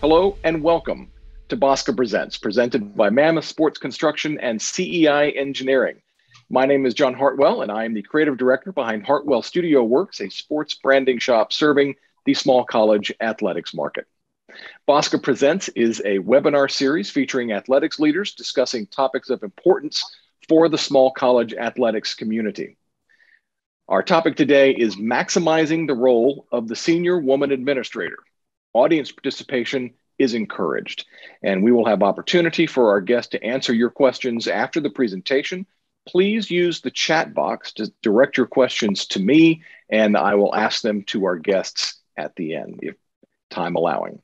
Hello and welcome to BOSCA Presents, presented by Mammoth Sports Construction and CEI Engineering. My name is John Hartwell, and I am the creative director behind HARTWELL Studio Works, a sports branding shop serving the small college athletics market. BOSCA Presents is a webinar series featuring athletics leaders discussing topics of importance for the small college athletics community. Our topic today is maximizing the role of the senior woman administrator. Audience participation is encouraged, and we will have opportunity for our guests to answer your questions after the presentation. Please use the chat box to direct your questions to me, and I will ask them to our guests at the end, if time allowing.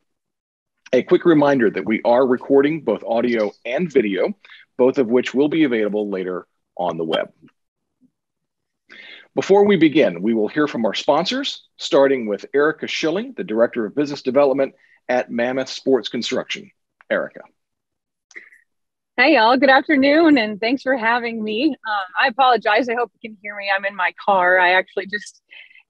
A quick reminder that we are recording both audio and video, both of which will be available later on the web. Before we begin, we will hear from our sponsors, starting with Erica Schilling, the Director of Business Development at Mammoth Sports Construction. Erica. Hey, y'all. Good afternoon, and thanks for having me. I apologize. I hope you can hear me. I'm in my car. I actually just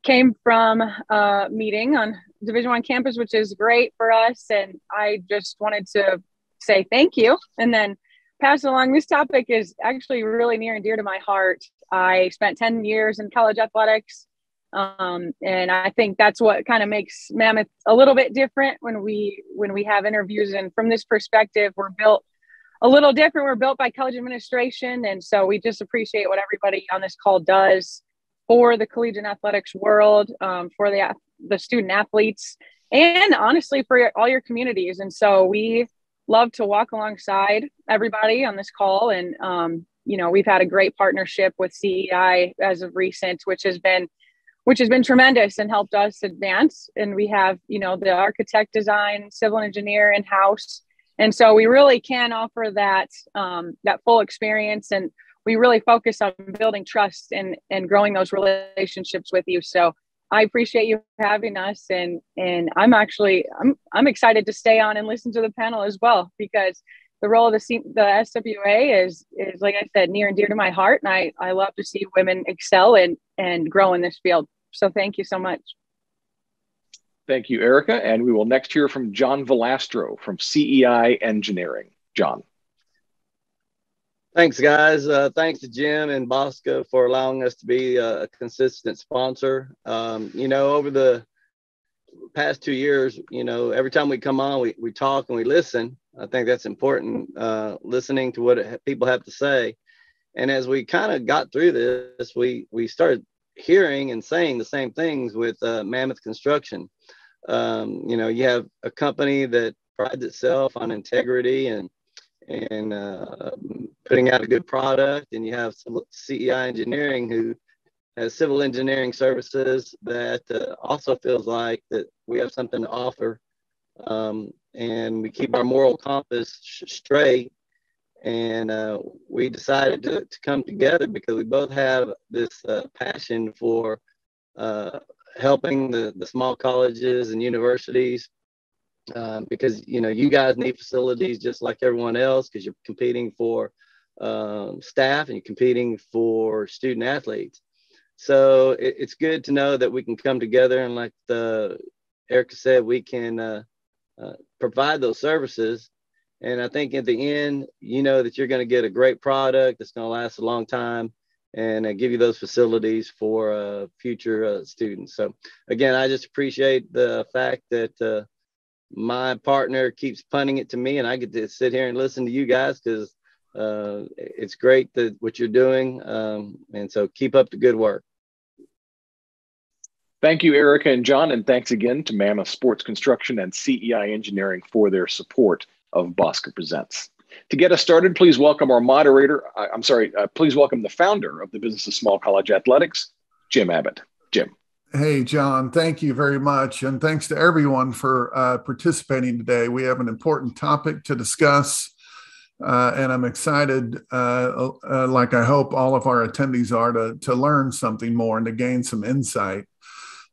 came from a meeting on Division I campus, which is great for us, and I just wanted to say thank you and then pass along. This topic is actually really near and dear to my heart. I spent 10 years in college athletics, and I think that's what kind of makes Mammoth a little bit different when we have interviews. And from this perspective, we're built a little different. We're built by college administration, and so we just appreciate what everybody on this call does for the collegiate athletics world, for the student athletes, and honestly for all your communities. And so we love to walk alongside everybody on this call, and you know, we've had a great partnership with CEI as of recent, which has been tremendous and helped us advance. And we have, you know, the architect, design, civil engineer in-house. And so we really can offer that full experience, and we really focus on building trust and growing those relationships with you. So I appreciate you having us, and I'm excited to stay on and listen to the panel as well, because the role of the SWA is, like I said, near and dear to my heart, and I love to see women excel and grow in this field. So thank you so much. Thank you, Erica. And we will next hear from John VALASTRO from CEI Engineering. John. Thanks, guys. Thanks to Jim and BOSCA for allowing us to be a consistent sponsor. You know, over the past 2 years, you know, every time we come on, we talk and we listen. I think that's important, listening to what people have to say. And as we kind of got through this, we started hearing and saying the same things with Mammoth Construction. You know, you have a company that prides itself on integrity and putting out a good product, and you have CEI Engineering, who has civil engineering services that also feels like that we have something to offer, and we keep our moral compass straight. And we decided to come together because we both have this passion for helping the small colleges and universities, because, you know, you guys need facilities just like everyone else, because you're competing for staff and you're competing for student athletes. So it's good to know that we can come together, and like Erica said, we can provide those services. And I think at the end, you know that you're going to get a great product that's going to last a long time, and give you those facilities for future students. So again, I just appreciate the fact that my partner keeps punting it to me, and I get to sit here and listen to you guys, because it's great that what you're doing. And so keep up the good work. Thank you, Erica and John, and thanks again to Mammoth Sports Construction and CEI Engineering for their support of BOSCA Presents. To get us started, please welcome our moderator. Please welcome the founder of the Business of Small College Athletics, Jim Abbott. Jim. Hey, John, thank you very much. And thanks to everyone for participating today. We have an important topic to discuss, and I'm excited, like I hope all of our attendees are, to learn something more and to gain some insight.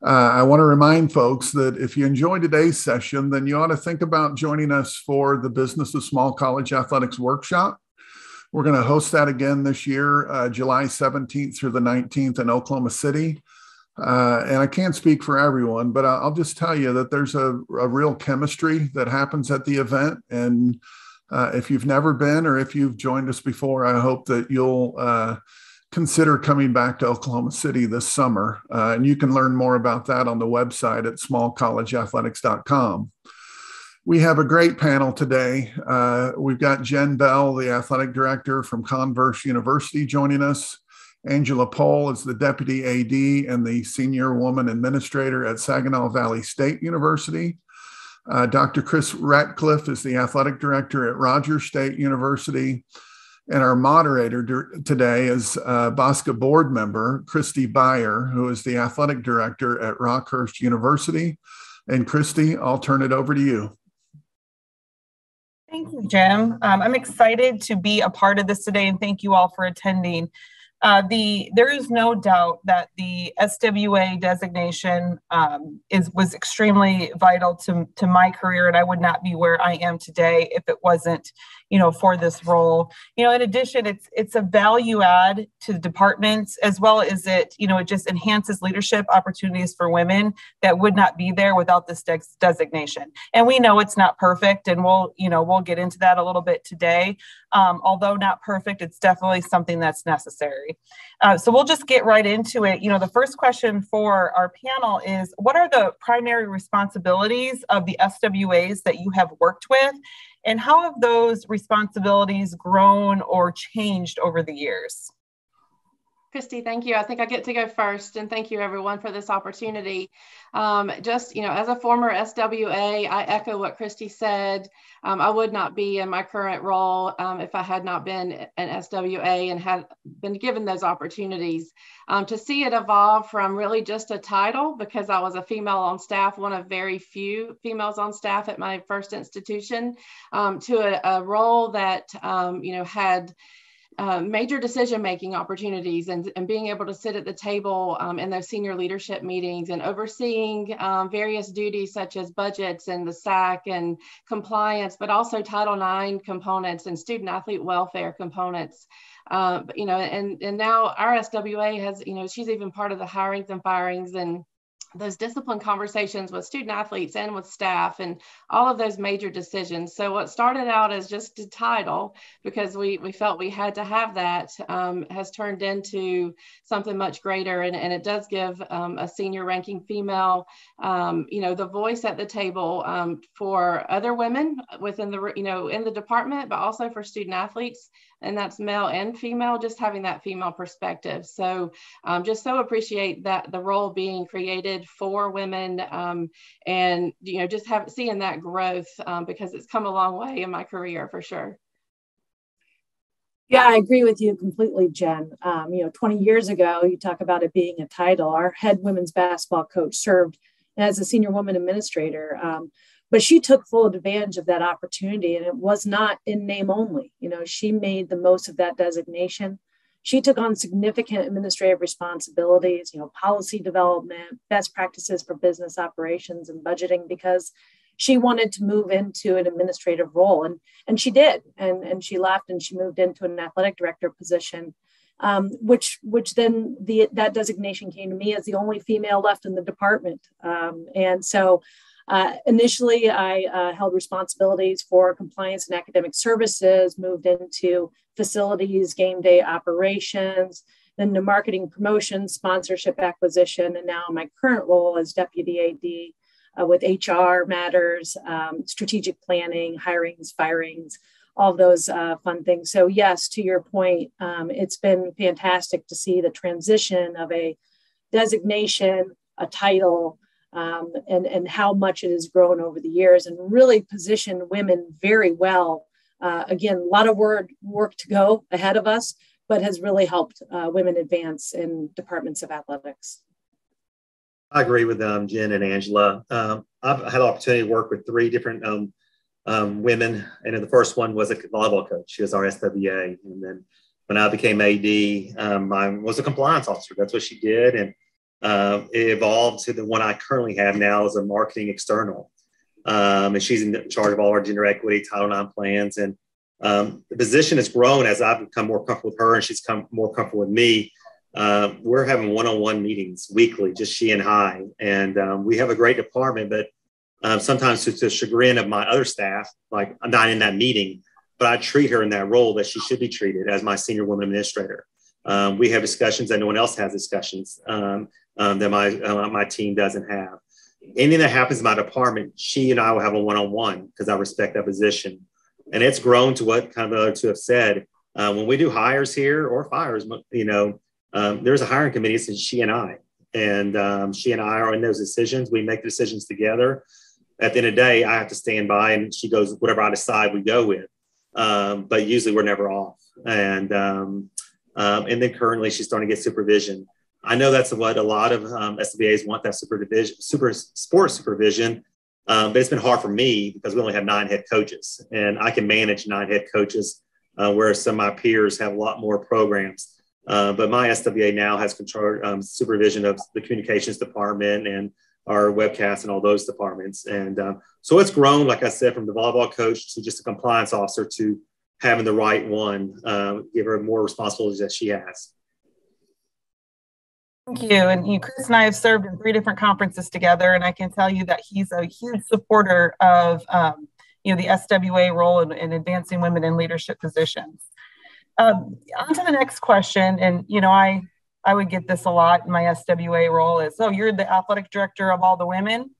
I want to remind folks that if you enjoy today's session, then you ought to think about joining us for the Business of Small College Athletics Workshop. We're going to host that again this year, July 17th through the 19th in Oklahoma City. And I can't speak for everyone, but I'll just tell you that there's a real chemistry that happens at the event. And if you've never been, or if you've joined us before, I hope that you'll consider coming back to Oklahoma City this summer. And you can learn more about that on the website at smallcollegeathletics.com. We have a great panel today. We've got Jenn Bell, the athletic director from Converse University, joining us. Angela Pohl is the deputy AD and the senior woman administrator at Saginaw Valley State University. Dr. Chris Ratcliffe is the athletic director at Rogers State University. And our moderator today is BOSCA board member, Kristy Bayer, who is the athletic director at Rockhurst University. And Kristy, I'll turn it over to you. Thank you, Jim. I'm excited to be a part of this today, and thank you all for attending. There is no doubt that the SWA designation was extremely vital to my career, and I would not be where I am today if it wasn't, for this role. In addition, it's a value add to the departments, as well as it just enhances leadership opportunities for women that would not be there without this designation. And we know it's not perfect, and we'll get into that a little bit today. Although not perfect, it's definitely something that's necessary. So we'll just get right into it. The first question for our panel is, what are the primary responsibilities of the SWAs that you have worked with? And how have those responsibilities grown or changed over the years? Kristy, thank you. I think I get to go first, and thank you everyone for this opportunity. As a former SWA, I echo what Kristy said. I would not be in my current role if I had not been an SWA and had been given those opportunities. To see it evolve from really just a title, because I was a female on staff, one of very few females on staff at my first institution, to a role that had major decision-making opportunities and being able to sit at the table in those senior leadership meetings and overseeing various duties such as budgets and the SAC and compliance, but also Title IX components and student athlete welfare components. And now our SWA has, she's even part of the hirings and firings and those discipline conversations with student athletes and with staff and all of those major decisions. So what started out as just a title, because we felt we had to have that, has turned into something much greater. And it does give a senior ranking female, the voice at the table for other women within the, in the department, but also for student athletes. And that's male and female, just having that female perspective. So just so appreciate that the role being created for women and, just seeing that growth because it's come a long way in my career for sure. Yeah, I agree with you completely, Jen. 20 years ago, you talk about it being a title. Our head women's basketball coach served as a senior woman administrator. But she took full advantage of that opportunity, and it was not in name only. She made the most of that designation. She took on significant administrative responsibilities, policy development, best practices for business operations and budgeting, because she wanted to move into an administrative role. And she did. And she left and she moved into an athletic director position, which then that designation came to me as the only female left in the department. And so initially, I held responsibilities for compliance and academic services, moved into facilities, game day operations, then to marketing, promotion, sponsorship, acquisition, and now my current role as deputy AD with HR matters, strategic planning, hirings, firings, all of those fun things. So yes, to your point, it's been fantastic to see the transition of a designation, a title, and how much it has grown over the years and really positioned women very well. Again, a lot of work to go ahead of us, but has really helped women advance in departments of athletics. I agree with Jen and Angela. I've had the opportunity to work with 3 different women, and the first one was a volleyball coach. She was our SWA. And then when I became AD, I was a compliance officer. That's what she did. And it evolved to the one I currently have now as a marketing external. And she's in charge of all our gender equity, Title IX plans. And the position has grown as I've become more comfortable with her and she's come more comfortable with me. we're having one-on-one meetings weekly, just she and I. And we have a great department, but sometimes to the chagrin of my other staff, like I'm not in that meeting, but I treat her in that role that she should be treated as my senior woman administrator. We have discussions that no one else has discussions that my team doesn't have. Anything that happens in my department, she and I will have a one-on-one because I respect that position. And it's grown to what kind of the other two have said. When we do hires here or fires, there's a hiring committee. It's she and I. And she and I are in those decisions. We make the decisions together. At the end of the day, I have to stand by and she goes, whatever I decide, we go with. But usually we're never off. And then currently she's starting to get supervision. I know that's what a lot of SWBAs want, that sports supervision. But it's been hard for me because we only have 9 head coaches and I can manage 9 head coaches, whereas some of my peers have a lot more programs. But my SWA now has control, supervision of the communications department and our webcast and all those departments. And so it's grown, like I said, from the volleyball coach to just a compliance officer to having the right one, give her more responsibilities that she has. Thank you. And Chris and I have served in 3 different conferences together, and I can tell you that he's a huge supporter of the SWA role in advancing women in leadership positions. On to the next question, and I would get this a lot in my SWA role is, oh, you're the athletic director of all the women.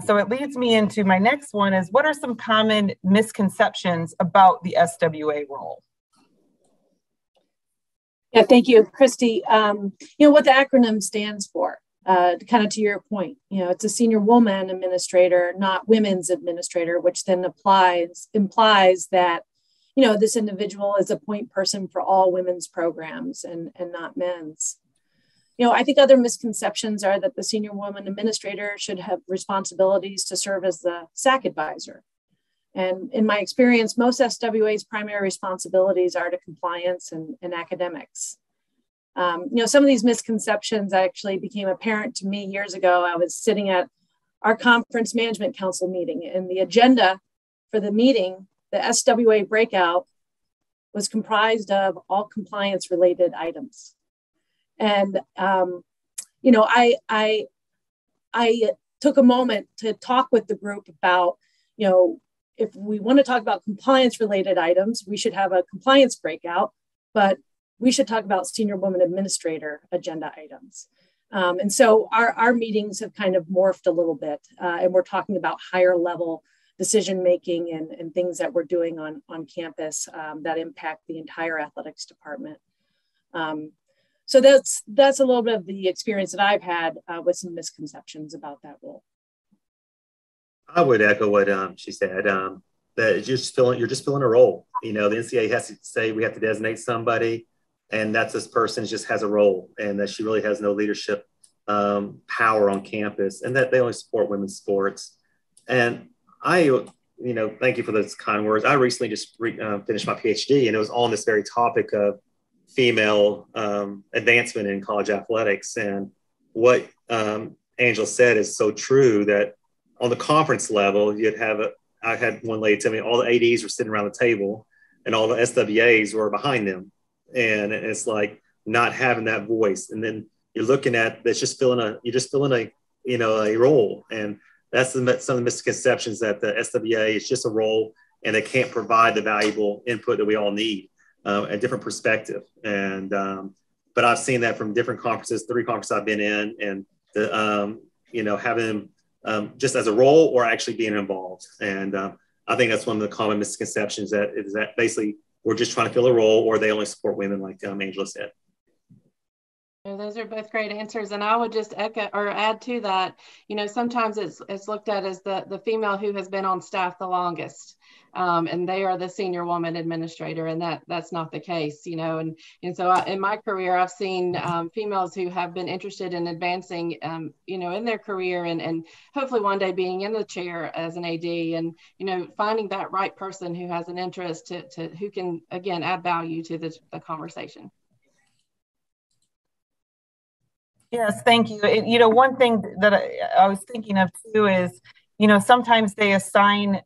So it leads me into my next one is, what are some common misconceptions about the SWA role? Yeah, thank you, Kristy. What the acronym stands for, kind of to your point, it's a senior woman administrator, not women's administrator, which then implies that, this individual is a point person for all women's programs and not men's. I think other misconceptions are that the senior woman administrator should have responsibilities to serve as the SAC advisor. And in my experience, most SWA's primary responsibilities are to compliance and academics. Some of these misconceptions actually became apparent to me years ago. I was sitting at our conference management council meeting, and the agenda for the meeting, the SWA breakout, was comprised of all compliance related items. And, I took a moment to talk with the group about, if we want to talk about compliance related items, we should have a compliance breakout, but we should talk about senior woman administrator agenda items. And so our meetings have kind of morphed a little bit, and we're talking about higher level decision-making and things that we're doing on campus that impact the entire athletics department. So that's a little bit of the experience that I've had with some misconceptions about that role. I would echo what she said, that you're just filling a role. The NCAA has to say we have to designate somebody, and that this person just has a role, and that she really has no leadership power on campus, and that they only support women's sports. And I, thank you for those kind words. I recently just finished my PhD, and it was on this very topic of female advancement in college athletics. And what Angela said is so true, that on the conference level, I had one lady tell me all the ADs were sitting around the table and all the SWAs were behind them. And it's like not having that voice. And then you're looking at, you're just filling a role. And that's some of the misconceptions, that the SWA is just a role and they can't provide the valuable input that we all need, a different perspective. And, but I've seen that from different conferences, 3 conferences I've been in, and having just as a role or actually being involved. And I think that's one of the common misconceptions, that basically we're just trying to fill a role, or they only support women, like Angela said. Those are both great answers. And I would just echo or add to that, sometimes it's looked at as the female who has been on staff the longest. And they are the senior woman administrator, and that's not the case, and so in my career, I've seen females who have been interested in advancing, in their career and hopefully one day being in the chair as an AD, and, finding that right person who has an interest to who can, again, add value to the conversation. Yes, thank you. One thing that I was thinking of too is, sometimes they assign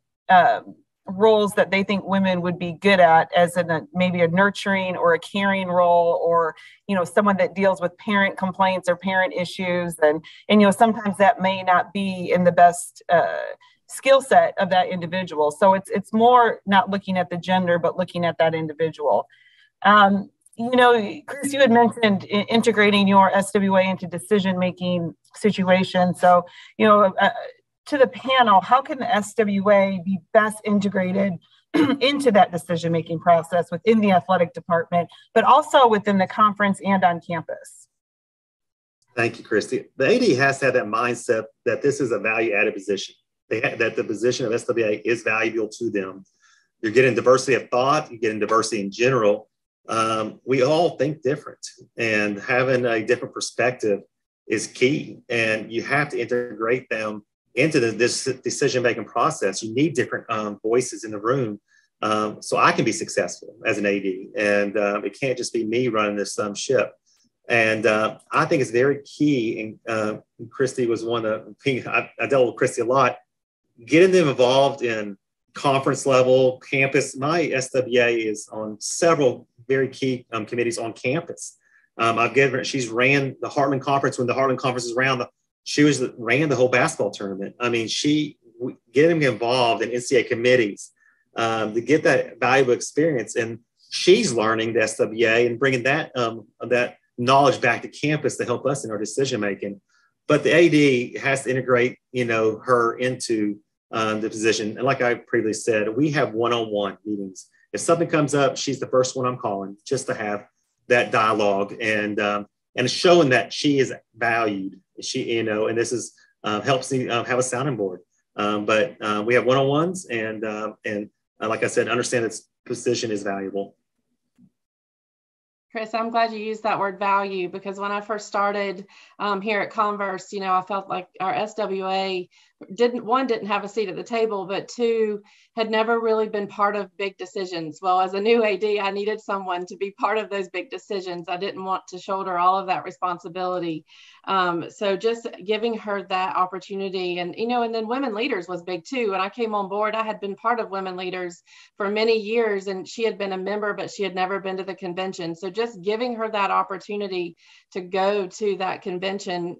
roles that they think women would be good at, as maybe a nurturing or a caring role, or, someone that deals with parent complaints or parent issues. And sometimes that may not be in the best skill set of that individual. So it's more not looking at the gender, but looking at that individual. Chris, you had mentioned integrating your SWA into decision-making situations. So, to the panel, how can the SWA be best integrated into that decision-making process within the athletic department, but also within the conference and on campus? Thank you, Kristy. The AD has to have that mindset that this is a value-added position, that the position of SWA is valuable to them. You're getting diversity of thought, you're getting diversity in general. We all think different, and having a different perspective is key, and you have to integrate them into this decision-making process. You need different voices in the room so I can be successful as an AD, and it can't just be me running this ship. And I think it's very key, and Kristy was one of the, I dealt with Kristy a lot, getting them involved in conference level, campus. My SWA is on several very key committees on campus. She's ran the Hartman Conference when the Hartman Conference was around. She ran the whole basketball tournament. I mean, getting involved in NCAA committees to get that valuable experience, and she's learning the SWA and bringing that knowledge back to campus to help us in our decision making. But the AD has to integrate, her into the position. And like I previously said, we have one-on-one meetings. If something comes up, she's the first one I'm calling, just to have that dialogue and showing that she is valued. And this is helps me have a sounding board. But we have one-on-ones, and like I said, understand its position is valuable. Chris, I'm glad you used that word value, because when I first started here at Converse, I felt like our SWA didn't have a seat at the table, but two, had never really been part of big decisions. Well, as a new AD, I needed someone to be part of those big decisions. I didn't want to shoulder all of that responsibility. So just giving her that opportunity, and then women leaders was big too. When I came on board, I had been part of women leaders for many years, and she had been a member, but she had never been to the convention. So just giving her that opportunity to go to that convention,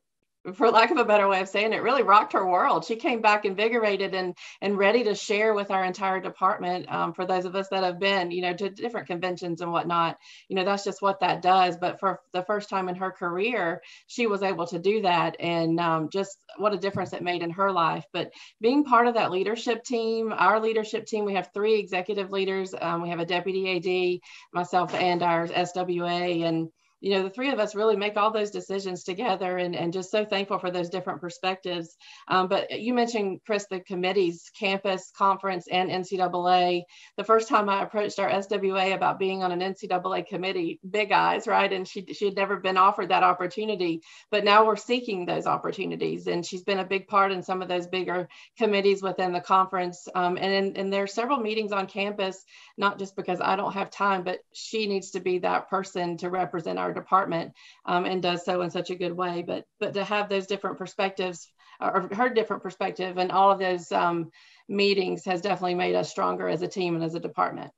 for lack of a better way of saying it, really rocked her world. She came back invigorated and ready to share with our entire department. For those of us that have been, to different conventions and whatnot, that's just what that does. But for the first time in her career, she was able to do that, and just what a difference it made in her life. But being part of that leadership team, our leadership team, we have 3 executive leaders. We have a deputy AD, myself, and our SWA, and the 3 of us really make all those decisions together, and just so thankful for those different perspectives. But you mentioned, Chris, the committees, campus, conference, and NCAA. The first time I approached our SWA about being on an NCAA committee, big eyes, right? And she had never been offered that opportunity, but now we're seeking those opportunities. And she's been a big part in some of those bigger committees within the conference. And there are several meetings on campus, not just because I don't have time, but she needs to be that person to represent our department, and does so in such a good way. But to have those different perspectives, or her different perspective, and all of those meetings has definitely made us stronger as a team and as a department.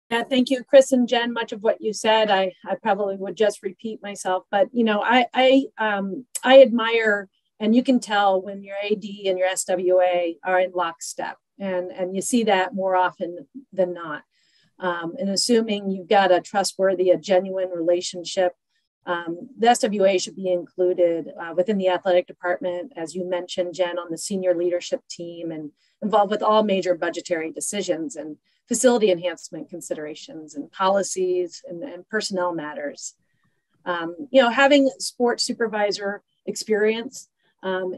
Yeah, thank you, Chris and Jenn. Much of what you said, I probably would just repeat myself, but I admire, and you can tell when your AD and your SWA are in lockstep, and you see that more often than not. And assuming you've got a trustworthy, a genuine relationship, the SWA should be included within the athletic department, as you mentioned, Jenn, on the senior leadership team, and involved with all major budgetary decisions and facility enhancement considerations and policies and personnel matters. Having sports supervisor experience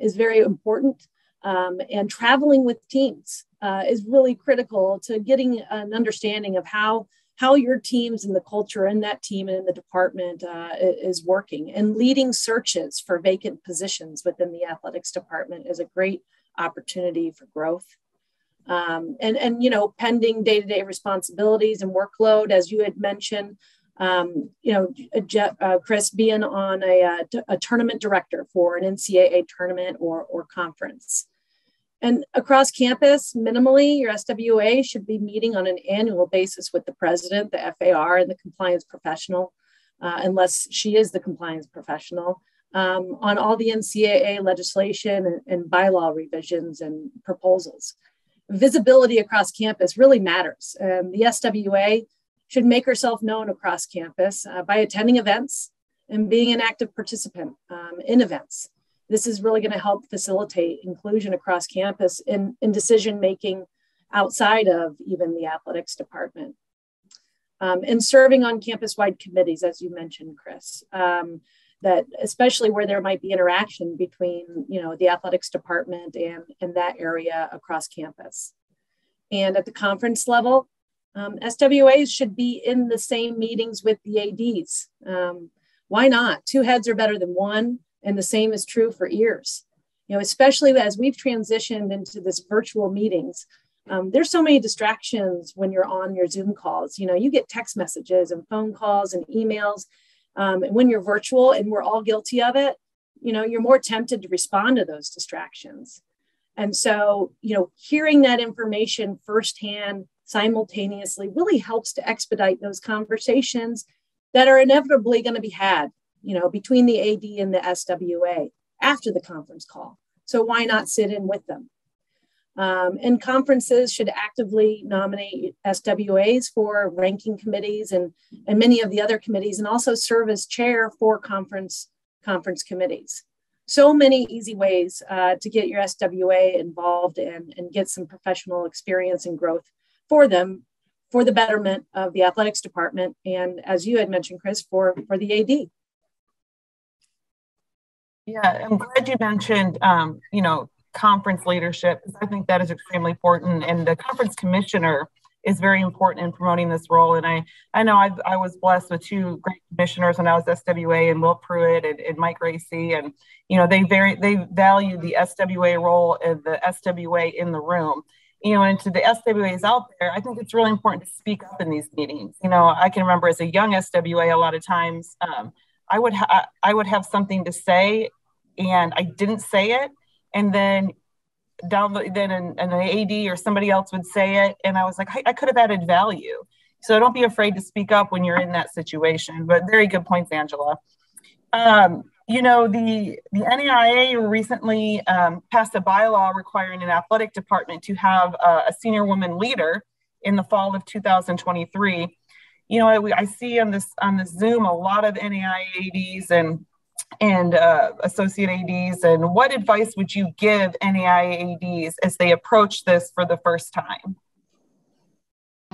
is very important, and traveling with teams is really critical to getting an understanding of how your teams and the culture in that team and in the department is working. And leading searches for vacant positions within the athletics department is a great opportunity for growth. And pending day-to-day responsibilities and workload, as you had mentioned, Chris, being on a tournament director for an NCAA tournament or conference. And across campus, minimally, your SWA should be meeting on an annual basis with the president, the FAR, and the compliance professional, unless she is the compliance professional, on all the NCAA legislation and bylaw revisions and proposals. Visibility across campus really matters. The SWA should make herself known across campus by attending events and being an active participant in events. This is really going to help facilitate inclusion across campus in decision-making outside of even the athletics department. And serving on campus-wide committees, as you mentioned, Chris, that especially where there might be interaction between, the athletics department and that area across campus. And at the conference level, SWAs should be in the same meetings with the ADs. Why not? Two heads are better than one, and the same is true for ears. Especially as we've transitioned into this virtual meetings, there's so many distractions when you're on your Zoom calls. You get text messages and phone calls and emails. And when you're virtual, and we're all guilty of it, you're more tempted to respond to those distractions. And so, hearing that information firsthand, simultaneously, really helps to expedite those conversations that are inevitably going to be had, between the AD and the SWA after the conference call. So why not sit in with them? And conferences should actively nominate SWAs for ranking committees and many of the other committees, and also serve as chair for conference committees. So many easy ways to get your SWA involved and get some professional experience and growth for them, for the betterment of the athletics department. And as you had mentioned, Chris, for the AD. Yeah, I'm glad you mentioned, conference leadership, because I think that is extremely important. And the conference commissioner is very important in promoting this role. And I know I was blessed with two great commissioners when I was SWA, and Will Pruitt and Mike Racy. And, they value the SWA role and the SWA in the room. And to the SWAs out there, I think it's really important to speak up in these meetings. I can remember as a young SWA, a lot of times I would have something to say and I didn't say it. And then an AD or somebody else would say it. And I was like, I could have added value. So don't be afraid to speak up when you're in that situation. But very good points, Angela. The NAIA recently passed a bylaw requiring an athletic department to have a senior woman leader in the fall of 2023. I see on this Zoom a lot of NAIA ADs and associate ADs. And what advice would you give NAIA ADs as they approach this for the first time?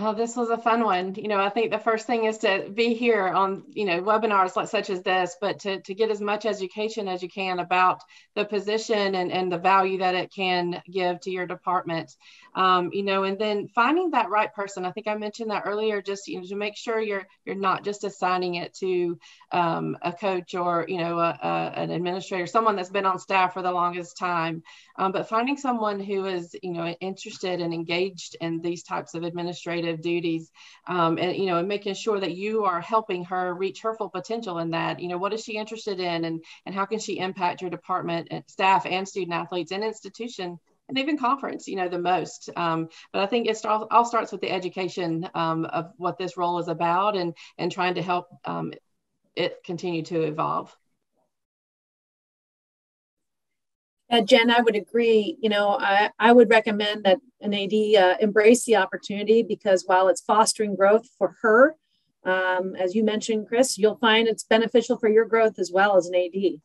Oh, this was a fun one. I think the first thing is to be here on, webinars such as this, but to get as much education as you can about the position and the value that it can give to your department. And then finding that right person. I think I mentioned that earlier, just, to make sure you're not just assigning it to a coach or, an administrator, someone that's been on staff for the longest time, but finding someone who is, interested and engaged in these types of administrative duties, and making sure that you are helping her reach her full potential in that. What is she interested in, and how can she impact your department and staff and student athletes and institution and even conference, the most. But I think it all starts with the education of what this role is about and trying to help it continue to evolve. Jen, I would agree. I would recommend that an AD embrace the opportunity, because while it's fostering growth for her, as you mentioned, Chris, you'll find it's beneficial for your growth as well as an AD.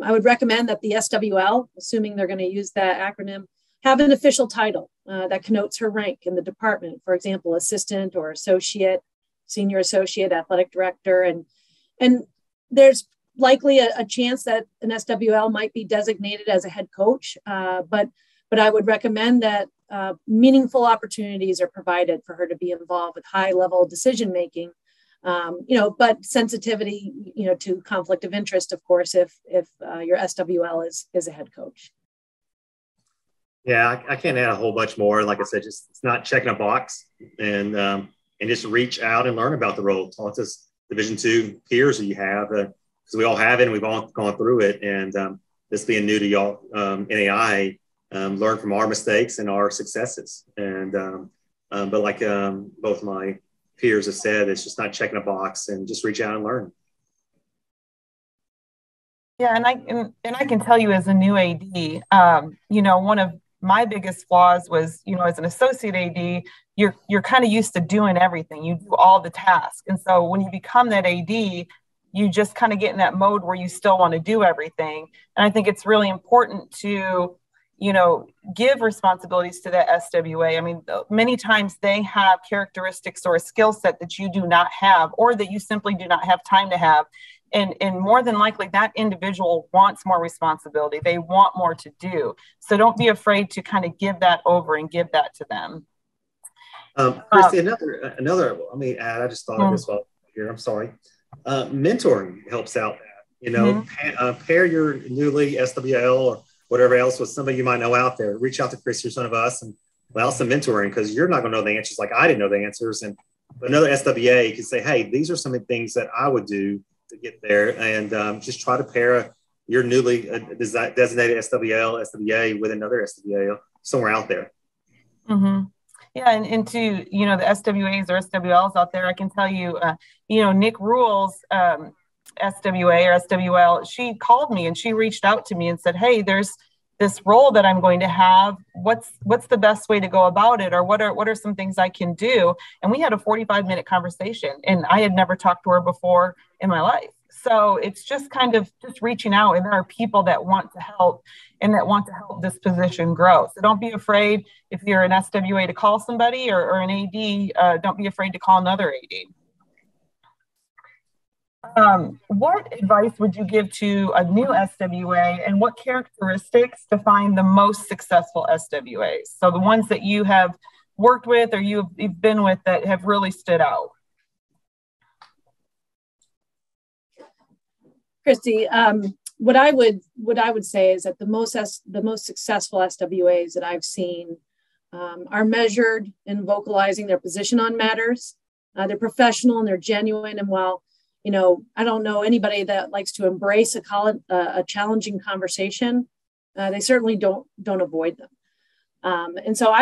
I would recommend that the SWL, assuming they're going to use that acronym, have an official title that connotes her rank in the department. For example, assistant or associate, senior associate, athletic director, and there's likely a chance that an SWL might be designated as a head coach, but I would recommend that meaningful opportunities are provided for her to be involved with high-level decision-making, but sensitivity, to conflict of interest, of course, if your SWL is a head coach. Yeah, I can't add a whole bunch more. Like I said, just it's not checking a box, and just reach out and learn about the role. Talk to Division II peers that you have, because we all have it and we've all gone through it. And this being new to y'all, NAI, learn from our mistakes and our successes. And but like both my peers have said, it's just not checking a box and just reach out and learn. Yeah, and I can tell you as a new AD, you know, one of my biggest flaws was, you know, as an associate AD, you're kind of used to doing everything. You do all the tasks. And so when you become that AD, you just kind of get in that mode where you still want to do everything. And I think it's really important to, you know, give responsibilities to the SWA. I mean, many times they have characteristics or a skill set that you do not have, or that you simply do not have time to have. And more than likely, that individual wants more responsibility. They want more to do. So don't be afraid to kind of give that over and give that to them. Kristy, another, let me add, I just thought of this while here, I'm sorry. Mentoring helps out that, you know, pair your newly SWL or whatever else with somebody you might know out there. Reach out to Kristy or some of us and allow some mentoring, because you're not going to know the answers like I didn't know the answers. And another SWA can say, hey, these are some of the things that I would do to get there, and just try to pair your newly designated SWL, SWA with another SWA somewhere out there. Yeah, and to, you know, the SWAs or SWLs out there, I can tell you, you know, Nick Rule's SWA or SWL, she called me and she reached out to me and said, hey, there's this role that I'm going to have. What's the best way to go about it? Or what are some things I can do? And we had a 45-minute conversation, and I had never talked to her before in my life. So it's just kind of just reaching out, and there are people that want to help and that want to help this position grow. So don't be afraid if you're an SWA to call somebody, or an AD, don't be afraid to call another AD. What advice would you give to a new SWA, and what characteristics define the most successful SWAs? So the ones that you have worked with or you've been with that have really stood out. Kristy, what I would say is that the most successful SWAs that I've seen are measured in vocalizing their position on matters. They're professional and they're genuine. And while, you know, I don't know anybody that likes to embrace a challenging conversation, they certainly don't avoid them. And so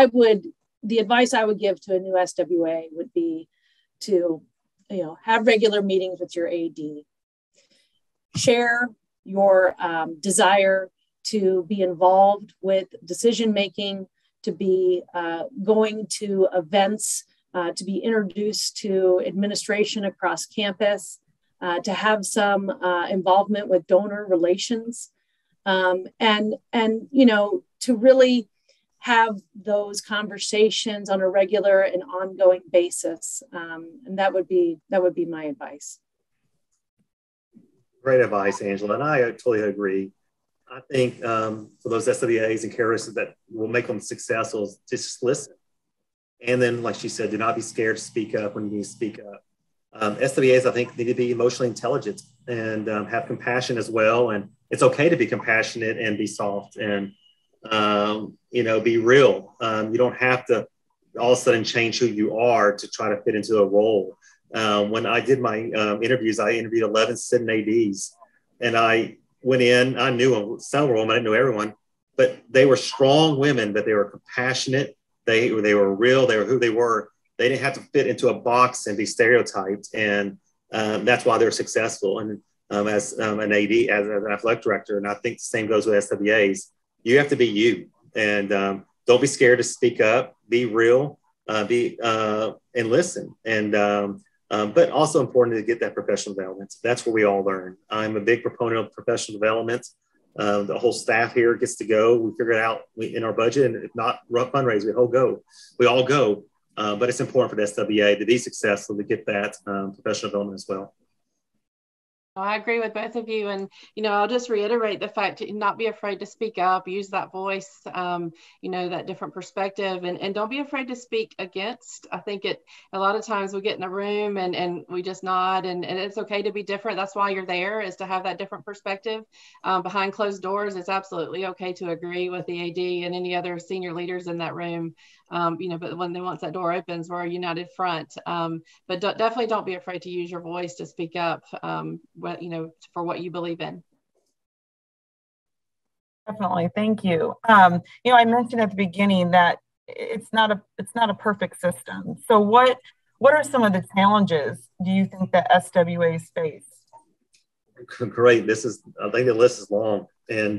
the advice I would give to a new SWA would be to, you know, have regular meetings with your AD. Share your desire to be involved with decision making, to be going to events, to be introduced to administration across campus, to have some involvement with donor relations, and you know, to really have those conversations on a regular and ongoing basis. And that would be my advice. Great advice, Angela, and I totally agree. I think for those SWAs and characteristics that will make them successful, just listen. And then, like she said, do not be scared to speak up when you need to speak up. SWAs, I think, need to be emotionally intelligent and have compassion as well. And it's okay to be compassionate and be soft and, you know, be real. You don't have to all of a sudden change who you are to try to fit into a role. When I did my interviews, I interviewed 11 student ADs, and I went in, I knew several of them, I didn't know everyone, but they were strong women, but they were compassionate. They were real. They were who they were. They didn't have to fit into a box and be stereotyped. And that's why they're successful. And as an AD, as an athletic director, and I think the same goes with SWAs, you have to be you. And don't be scared to speak up, be real, and listen. And but also important to get that professional development. That's where we all learn. I'm a big proponent of professional development. The whole staff here gets to go. We figure it out in our budget, and if not fundraise, we all go. But it's important for the SWA to be successful, to get that professional development as well. I agree with both of you. And, you know, I'll just reiterate the fact to not be afraid to speak up, use that voice, you know, that different perspective, and don't be afraid to speak against. I think a lot of times we get in a room and we just nod, and it's okay to be different. That's why you're there, is to have that different perspective. Behind closed doors, it's absolutely okay to agree with the AD and any other senior leaders in that room. You know, but once that door opens, we're a united front. But definitely don't be afraid to use your voice to speak up, you know, for what you believe in. Definitely, thank you. You know, I mentioned at the beginning that it's not a perfect system. So what are some of the challenges do you think that SWAs face? Great. I think the list is long. And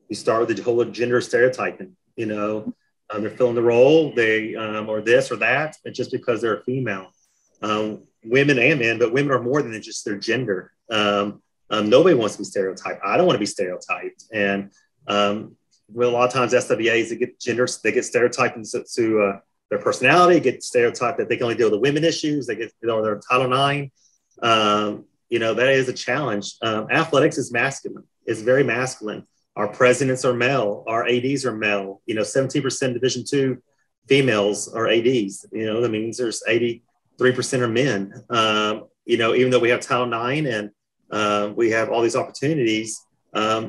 you start with the whole gender stereotyping, you know, they're filling the role, they or this or that, and just because they're a female. Women and men, but women are more than just their gender. Nobody wants to be stereotyped. I don't want to be stereotyped. And well, a lot of times SWAs, they get stereotyped into their personality, get stereotyped that they can only deal with the women issues. They get, you know, their Title IX. You know, that is a challenge. Athletics is masculine. It's very masculine. Our presidents are male. Our ADs are male. You know, 17% Division II females are ADs. You know, that means there's 83% are men. You know, even though we have Title IX and we have all these opportunities,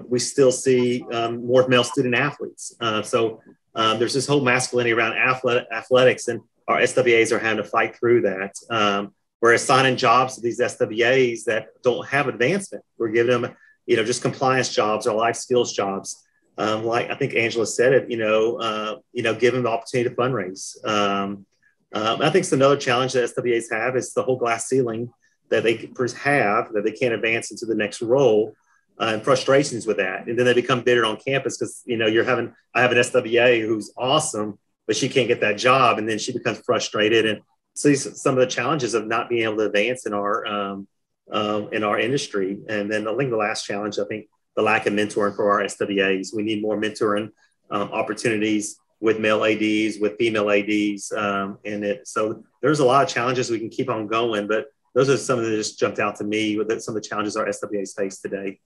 we still see more male student athletes. So there's this whole masculinity around athletics, and our SWAs are having to fight through that. We're assigning jobs to these SWAs that don't have advancement. We're giving them, you know, just compliance jobs or life skills jobs. Like I think Angela said it, you know, give them the opportunity to fundraise. I think it's another challenge that SWAs have is the whole glass ceiling that they have, that they can't advance into the next role, and frustrations with that. And then they become bitter on campus because, you know, I have an SWA who's awesome, but she can't get that job. And then she becomes frustrated and sees some of the challenges of not being able to advance in our industry. And then I think the last challenge, I think the lack of mentoring for our SWAs. We need more mentoring opportunities with male ADs, with female ADs. So there's a lot of challenges. We can keep on going, but those are some of that just jumped out to me with some of the challenges our SWAs face today.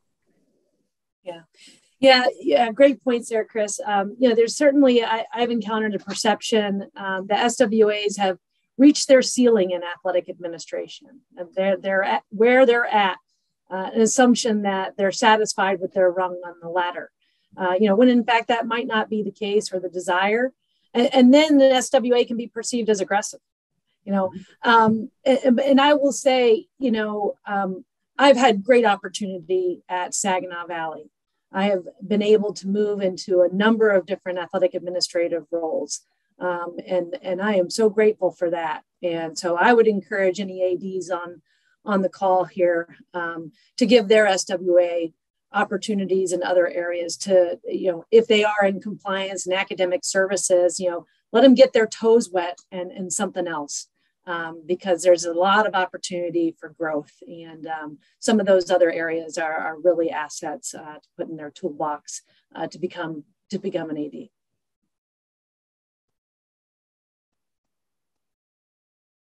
Yeah. Great points there, Chris. You know, there's certainly, I've encountered a perception that SWAs have reached their ceiling in athletic administration. And they're at where they're at, an assumption that they're satisfied with their rung on the ladder. You know, when in fact that might not be the case or the desire. And then the SWA can be perceived as aggressive. You know, and I will say, you know, I've had great opportunity at Saginaw Valley. I have been able to move into a number of different athletic administrative roles. And I am so grateful for that. And so I would encourage any ADs on the call here to give their SWA opportunities in other areas to, you know, if they are in compliance and academic services, you know, let them get their toes wet and something else. Because there's a lot of opportunity for growth, and some of those other areas are really assets to put in their toolbox to become an AD.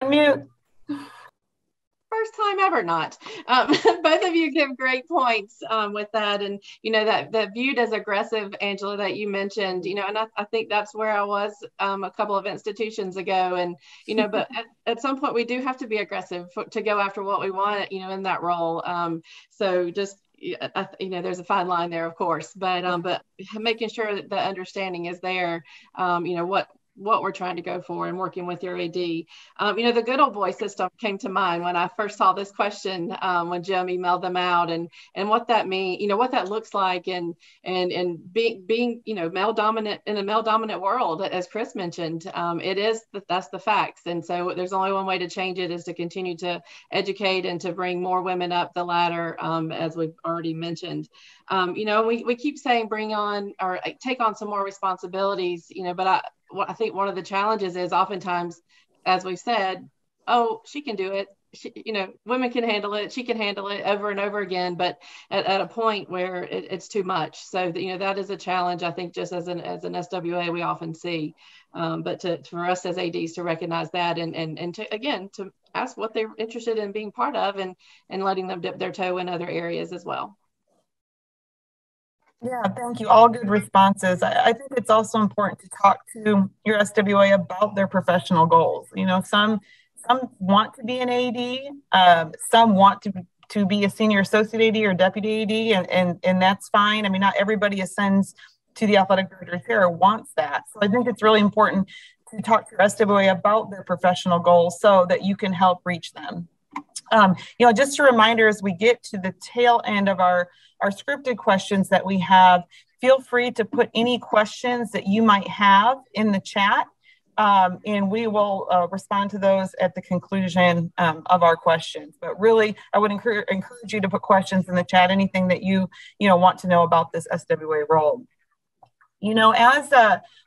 Mute. First time ever not. Both of you give great points with that. And, you know, that viewed as aggressive, Angela, that you mentioned, you know, and I think that's where I was a couple of institutions ago. And, you know, but at some point we do have to be aggressive to go after what we want, you know, in that role. So just, you know, there's a fine line there, of course, but making sure that the understanding is there, you know, what we're trying to go for and working with your AD. You know, the good old boy system came to mind when I first saw this question, when Jim emailed them out, and what that means, you know, what that looks like, and being, you know, male dominant in a male dominant world, as Chris mentioned, that's the facts. And so there's only one way to change it is to continue to educate and to bring more women up the ladder, as we've already mentioned. You know, we keep saying bring on or take on some more responsibilities, you know, but I think one of the challenges is oftentimes, as we've said, oh, she can do it. You know, women can handle it. She can handle it over and over again, but at a point where it's too much. So, you know, that is a challenge, I think, just as an SWA we often see. But for us as ADs to recognize that and to, again, to ask what they're interested in being part of and letting them dip their toe in other areas as well. Yeah, thank you. All good responses. I think it's also important to talk to your SWA about their professional goals. You know, some want to be an AD, some want to be a senior associate AD or deputy AD, and that's fine. I mean, not everybody ascends to the athletic director chair or wants that. So I think it's really important to talk to your SWA about their professional goals so that you can help reach them. You know, just a reminder as we get to the tail end of our scripted questions that we have, feel free to put any questions that you might have in the chat, and we will respond to those at the conclusion of our questions. But really, I would encourage you to put questions in the chat, anything that you want to know about this SWA role.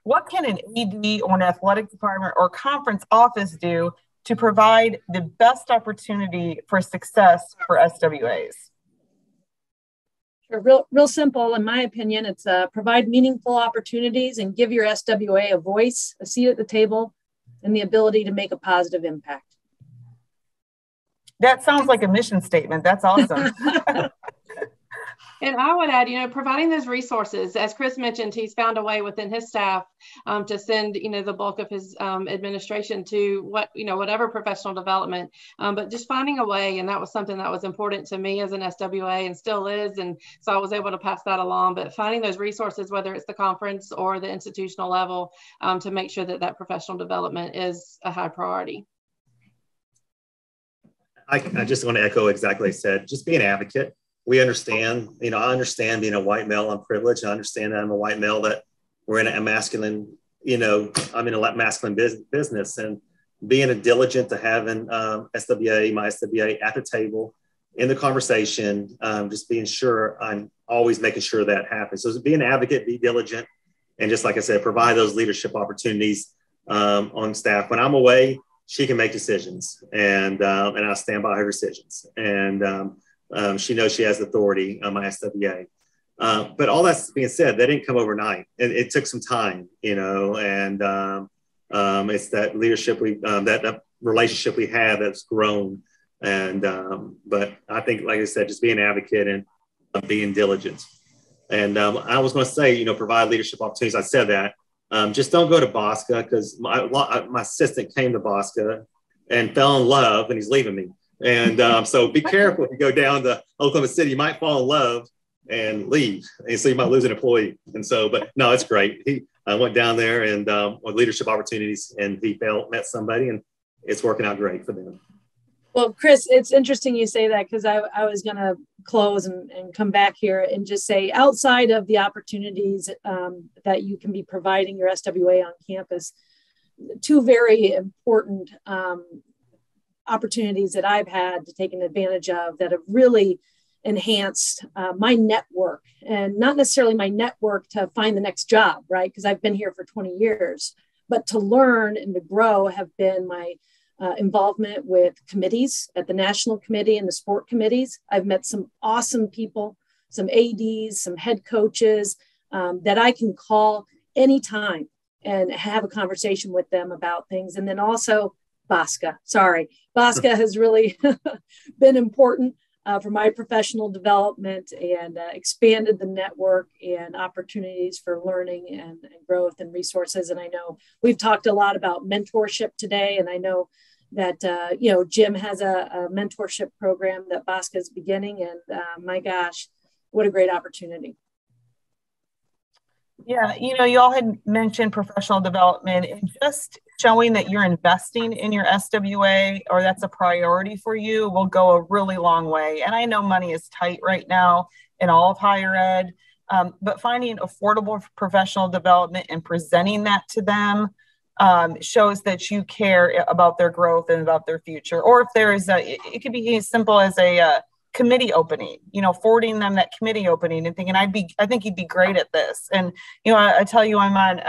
What can an AD or an athletic department or conference office do to provide the best opportunity for success for SWAs? Sure. Real simple, in my opinion. It's provide meaningful opportunities and give your SWA a voice, a seat at the table, and the ability to make a positive impact. That sounds like a mission statement. That's awesome. And I would add, providing those resources, as Chris mentioned, he's found a way within his staff to send, the bulk of his administration to whatever professional development, but just finding a way. And that was something that was important to me as an SWA and still is. And so I was able to pass that along, but finding those resources, whether it's the conference or the institutional level, to make sure that professional development is a high priority. I just want to echo exactly what I said. Just be an advocate. We understand, I understand being a white male, I'm privileged. I understand that I'm a white male, that we're in a masculine, I'm in a masculine business, and being a diligent to having my SWA at the table in the conversation, just being sure I'm always making sure that happens. So be an advocate, be diligent, and just like I said, provide those leadership opportunities on staff. When I'm away, she can make decisions, and I stand by her decisions. And she knows she has authority on my SWA. But all that being said, that didn't come overnight. It took some time, and it's that leadership that relationship we have that's grown. And but I think, like I said, just being an advocate and being diligent. And I was going to say, provide leadership opportunities. I said that. Just don't go to BOSCA, because my assistant came to BOSCA and fell in love, and he's leaving me. And so be careful if you go down to Oklahoma City, you might fall in love and leave. And so you might lose an employee. And so, but no, it's great. I went down there and with leadership opportunities, and he met somebody, and it's working out great for them. Well, Chris, it's interesting you say that, because I was going to close and come back here and just say, outside of the opportunities that you can be providing your SWA on campus, two very important opportunities that I've had to take an advantage of that have really enhanced my network, and not necessarily my network to find the next job, right? Because I've been here for 20 years, but to learn and to grow have been my involvement with committees at the national committee and the sport committees. I've met some awesome people, some ADs, some head coaches that I can call anytime and have a conversation with them about things. And then also BOSCA. BOSCA has really been important for my professional development, and expanded the network and opportunities for learning and growth and resources. And I know we've talked a lot about mentorship today, and I know that, Jim has a mentorship program that BOSCA is beginning, and my gosh, what a great opportunity. Yeah, you all had mentioned professional development, and just showing that you're investing in your SWA, or that's a priority for you, will go a really long way. And I know money is tight right now in all of higher ed, but finding affordable professional development and presenting that to them shows that you care about their growth and about their future. Or if there is it could be as simple as a committee opening, forwarding them that committee opening and thinking, I think you'd be great at this. And, I tell you, I'm on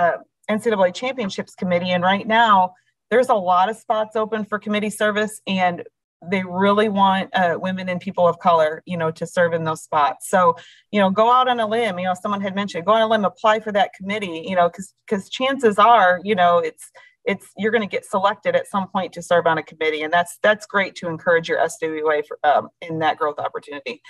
NCAA championships committee, and right now there's a lot of spots open for committee service, and they really want women and people of color, to serve in those spots. So, go out on a limb, someone had mentioned, go on a limb, apply for that committee, because chances are, you're going to get selected at some point to serve on a committee. And that's great to encourage your SWA in that growth opportunity.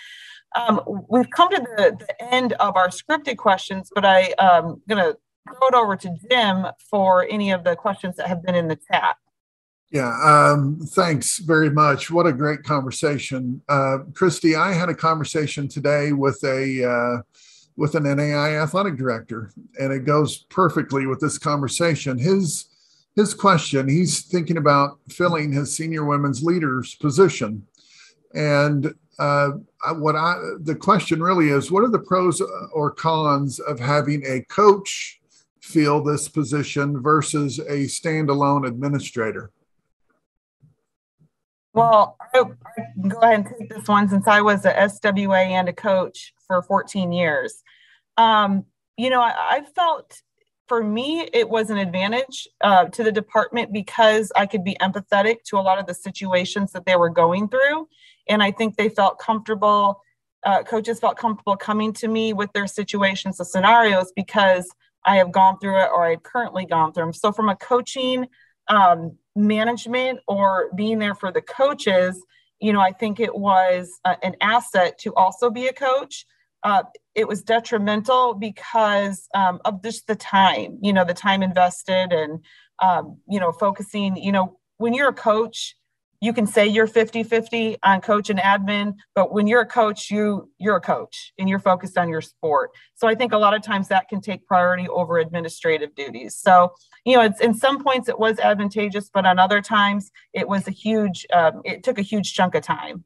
We've come to the end of our scripted questions, but I'm going to throw it over to Jim for any of the questions that have been in the chat. Yeah, thanks very much. What a great conversation. Kristy, I had a conversation today with an NAI athletic director, and it goes perfectly with this conversation. His question, he's thinking about filling his senior women's leaders position. And the question really is, what are the pros or cons of having a coach fill this position versus a standalone administrator? Well, I can go ahead and take this one since I was a SWA and a coach for 14 years. I felt for me, it was an advantage to the department because I could be empathetic to a lot of the situations that they were going through. And I think they felt comfortable, coaches felt comfortable coming to me with their situations, the scenarios, because I have gone through it or I had currently gone through them. So from a coaching management or being there for the coaches, I think it was an asset to also be a coach. It was detrimental because of just the time, the time invested and, focusing, when you're a coach, you can say you're 50-50 on coach and admin, but when you're a coach, you're a coach and you're focused on your sport. So I think a lot of times that can take priority over administrative duties. So, it's in some points it was advantageous, but on other times it was it took a huge chunk of time.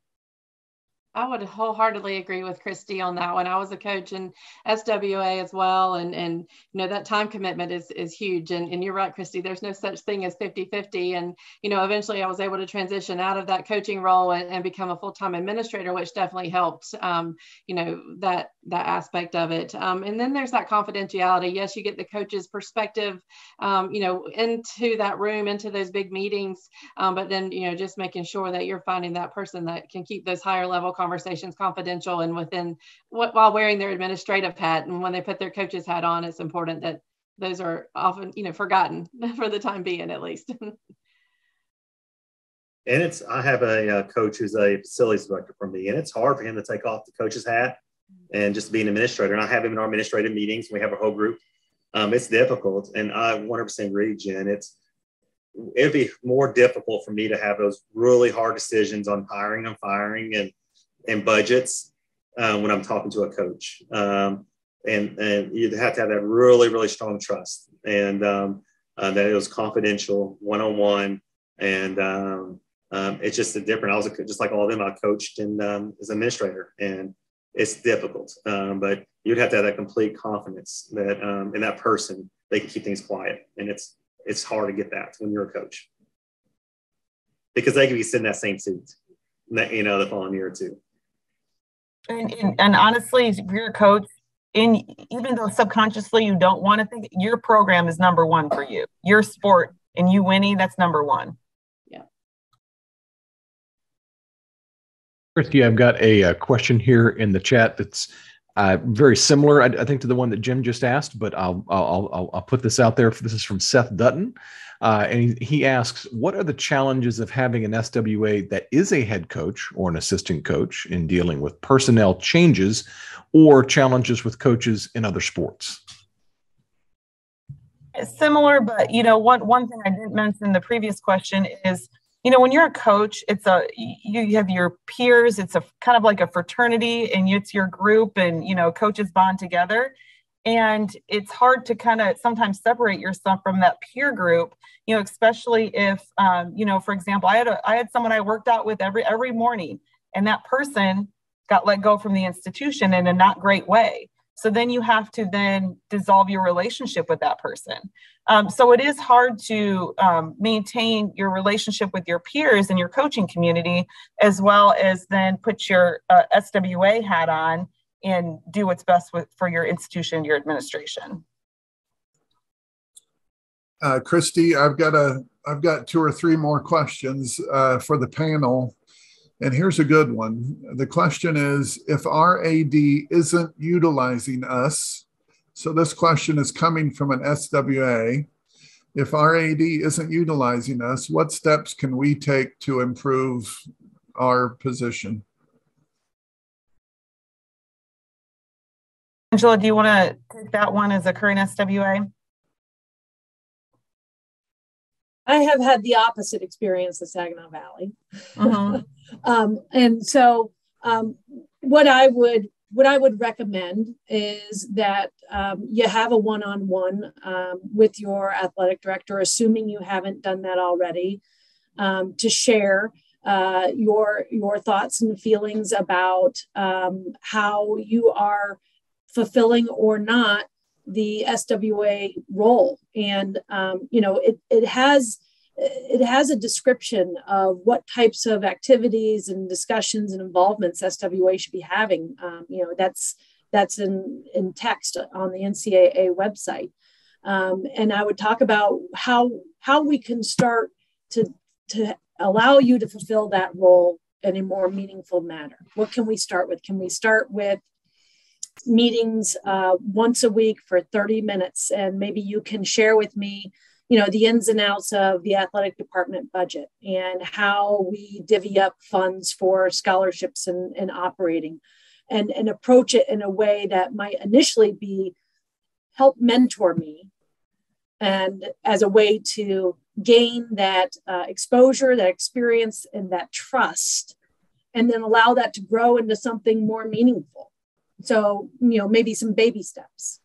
I would wholeheartedly agree with Kristy on that one. I was a coach in SWA as well. And that time commitment is huge. And you're right, Kristy, there's no such thing as 50-50. And, eventually I was able to transition out of that coaching role and become a full-time administrator, which definitely helped, that aspect of it. And then there's that confidentiality. Yes, you get the coach's perspective, into that room, into those big meetings. But then, just making sure that you're finding that person that can keep those higher level conversations confidential and while wearing their administrative hat. And when they put their coach's hat on, it's important that those are often, forgotten for the time being, at least. And I have a coach who's a facilities director for me, and it's hard for him to take off the coach's hat and just be an administrator. And I have him in our administrative meetings. We have a whole group. It's difficult. And I 100% agree, Jen. It'd be more difficult for me to have those really hard decisions on hiring and firing and budgets when I'm talking to a coach. And you'd have to have that really, really strong trust and that it was confidential, one-on-one. And it's just different. I was just like all of them, I coached as an administrator, and it's difficult. But you'd have to have that complete confidence that in that person, they can keep things quiet. And it's hard to get that when you're a coach because they can be sitting in that same seat, the following year or two. And honestly, if you're a coach, even though subconsciously you don't want to think, your program is number one for you. Your sport and you winning, that's number one. Yeah. Kristy, I've got a question here in the chat that's very similar, I think, to the one that Jim just asked, but I'll put this out there. This is from Seth Dutton. And he asks, what are the challenges of having an SWA that is a head coach or an assistant coach in dealing with personnel changes or challenges with coaches in other sports? It's similar, but one thing I didn't mention in the previous question is, when you're a coach, you have your peers. It's a kind of like a fraternity, and it's your group, and coaches bond together. And it's hard to kind of sometimes separate yourself from that peer group, especially if, for example, I had someone I worked out with every morning, and that person got let go from the institution in a not great way. So then you have to then dissolve your relationship with that person. So it is hard to maintain your relationship with your peers and your coaching community, as well as then put your SWA hat on and do what's best for your institution, your administration. Kristy, I've got 2 or 3 more questions for the panel. And here's a good one. The question is, if our AD isn't utilizing us, so this question is coming from an SWA, if our AD isn't utilizing us, what steps can we take to improve our position? Angela, do you want to take that one as a current SWA? I have had the opposite experience at Saginaw Valley. Mm-hmm. And so what I would recommend is that you have a one-on-one with your athletic director, assuming you haven't done that already, to share your thoughts and feelings about how you are fulfilling or not the SWA role. And it has a description of what types of activities and discussions and involvements SWA should be having. That's in text on the NCAA website. And I would talk about how we can start to allow you to fulfill that role in a more meaningful manner. What can we start with? Can we start with meetings once a week for 30 minutes? And maybe you can share with me, the ins and outs of the athletic department budget and how we divvy up funds for scholarships and operating, and approach it in a way that might initially be help mentor me, and as a way to gain that exposure, that experience, and that trust, and then allow that to grow into something more meaningful. So, maybe some baby steps.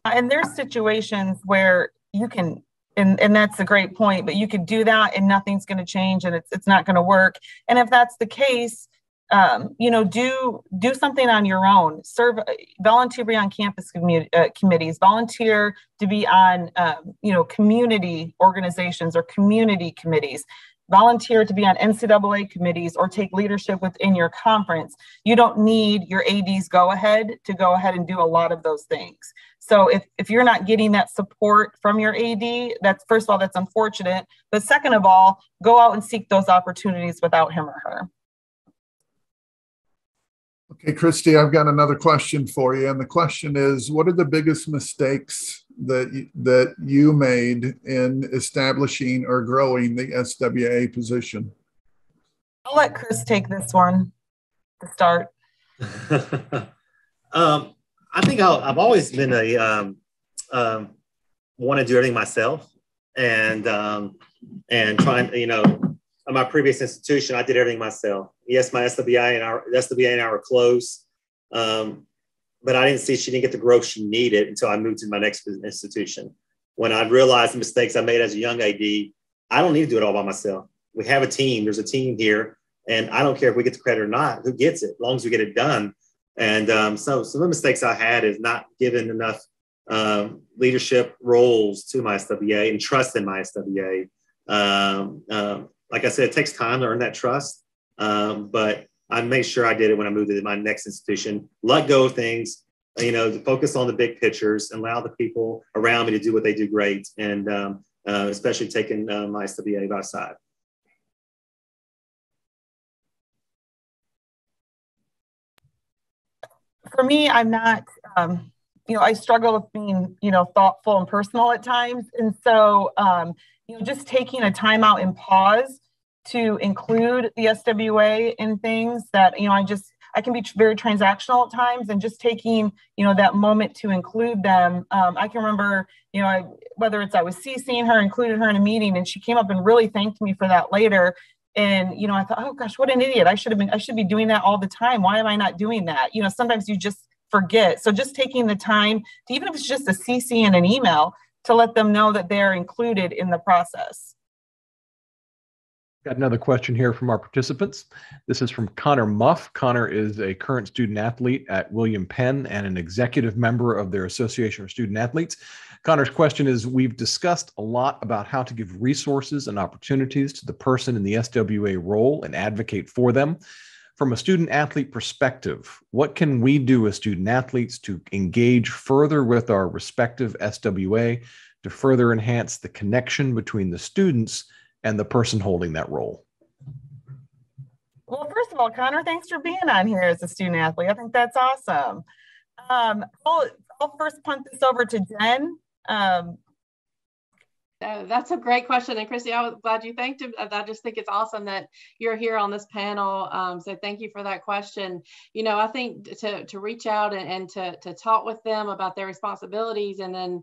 And there's situations where you can, and that's a great point, but you could do that and nothing's going to change and it's not going to work. And if that's the case, do something on your own. Volunteer to be on campus committees, volunteer to be on, community organizations or community committees, volunteer to be on NCAA committees or take leadership within your conference. You don't need your AD's go ahead and do a lot of those things. So if you're not getting that support from your AD, that's, first of all, that's unfortunate. But second of all, go out and seek those opportunities without him or her. Okay, Kristy, I've got another question for you. And the question is, what are the biggest mistakes that you made in establishing or growing the SWA position? I'll let Chris take this one to start. I think I've always been want to do everything myself, and trying, at my previous institution, I did everything myself. Yes, my SWA and I were close, but I didn't see she didn't get the growth she needed until I moved to my next institution. When I realized the mistakes I made as a young AD, I don't need to do it all by myself. We have a team. There's a team here, and I don't care if we get the credit or not. Who gets it? As long as we get it done. And so some of the mistakes I had is not giving enough leadership roles to my SWA and trust in my SWA. Like I said, it takes time to earn that trust, but I made sure I did it when I moved to my next institution. Let go of things, to focus on the big pictures and allow the people around me to do what they do great, and especially taking my SWA by side. For me, I'm not, I struggle with being, thoughtful and personal at times. And so, just taking a time out and pause to include the SWA in things that, I can be very transactional at times, and just taking, that moment to include them. I can remember, whether it's I was CCing her, included her in a meeting, and she came up and really thanked me for that later. And, I thought, oh gosh, what an idiot. I should be doing that all the time. Why am I not doing that? Sometimes you just forget. So just taking the time to, even if it's just a CC in an email, to let them know that they're included in the process. Got another question here from our participants. This is from Connor Muff. Connor is a current student athlete at William Penn and an executive member of their Association of Student Athletes. Connor's question is, we've discussed a lot about how to give resources and opportunities to the person in the SWA role and advocate for them. From a student athlete perspective, what can we do as student athletes to engage further with our respective SWA to further enhance the connection between the students and the person holding that role? Well, first of all, Connor, thanks for being on here as a student athlete. I think that's awesome. I'll first punt this over to Jenn. That's a great question. And Kristy, I was glad you thanked him. I just think it's awesome that you're here on this panel. So thank you for that question. I think to reach out and to talk with them about their responsibilities, and then,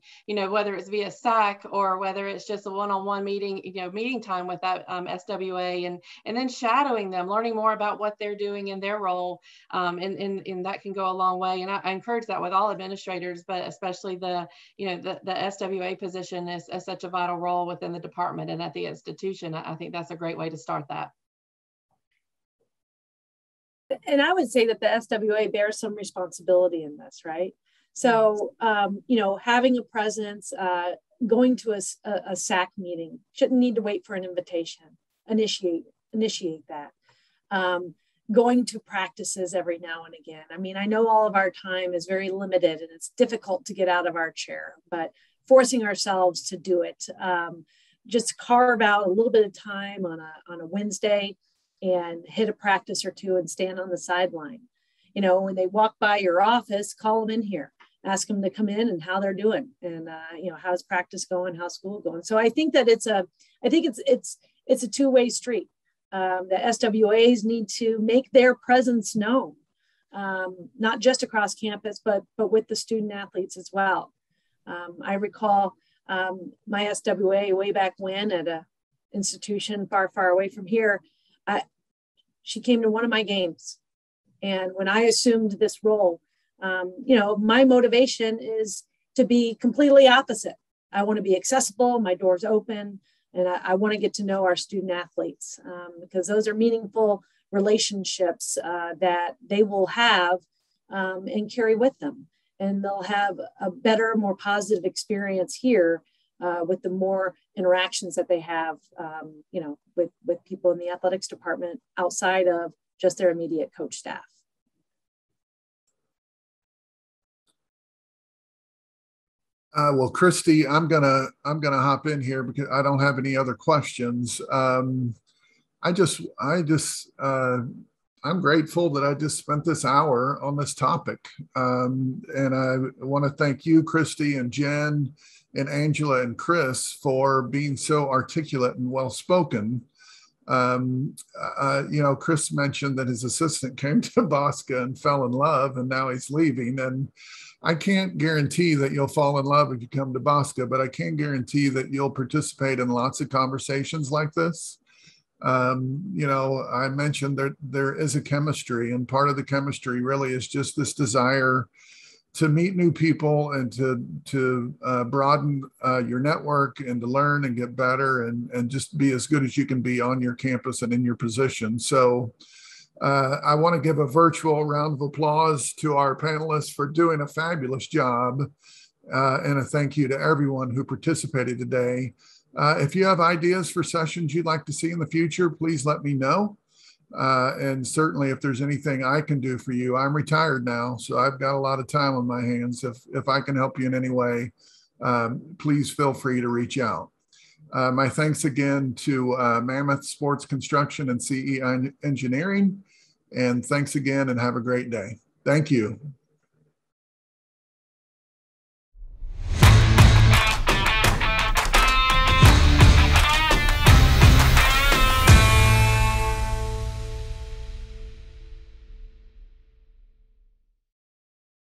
whether it's via SAC or whether it's just a one-on-one meeting, meeting time with that SWA, and then shadowing them, learning more about what they're doing in their role. And that can go a long way. And I encourage that with all administrators, but especially the SWA position is such a vital vital role within the department and at the institution, I think that's a great way to start that. And I would say that the SWA bears some responsibility in this, right? So, you know, having a presence, going to a SAC meeting, shouldn't need to wait for an invitation, initiate that. Going to practices every now and again. I mean, I know all of our time is very limited and it's difficult to get out of our chair, but forcing ourselves to do it, just carve out a little bit of time on a Wednesday and hit a practice or two and stand on the sideline. You know, when they walk by your office, call them in here. Ask them to come in and how they're doing, and you know, how's practice going, how's school going. So I think that it's a two-way street. The SWAs need to make their presence known, not just across campus, but with the student athletes as well. I recall my SWA way back when at an institution far, far away from here. She came to one of my games, and when I assumed this role, you know, my motivation is to be completely opposite. I want to be accessible, my door's open, and I want to get to know our student athletes because those are meaningful relationships that they will have and carry with them. And they'll have a better, more positive experience here with the more interactions that they have, you know, with people in the athletics department outside of just their immediate coach staff. Well, Kristy, I'm gonna hop in here because I don't have any other questions. I'm grateful that I just spent this hour on this topic, and I want to thank you, Kristy, and Jenn, and Angela, and Chris for being so articulate and well spoken. You know, Chris mentioned that his assistant came to BOSCA and fell in love, and now he's leaving. And I can't guarantee that you'll fall in love if you come to BOSCA, but I can guarantee that you'll participate in lots of conversations like this. You know, I mentioned there is a chemistry, and part of the chemistry really is just this desire to meet new people and to broaden your network and to learn and get better and just be as good as you can be on your campus and in your position. So I want to give a virtual round of applause to our panelists for doing a fabulous job, and a thank you to everyone who participated today. If you have ideas for sessions you'd like to see in the future, please let me know. And certainly if there's anything I can do for you, I'm retired now, so I've got a lot of time on my hands. If I can help you in any way, please feel free to reach out. My thanks again to Mammoth Sports Construction and CEI Engineering. And thanks again and have a great day. Thank you.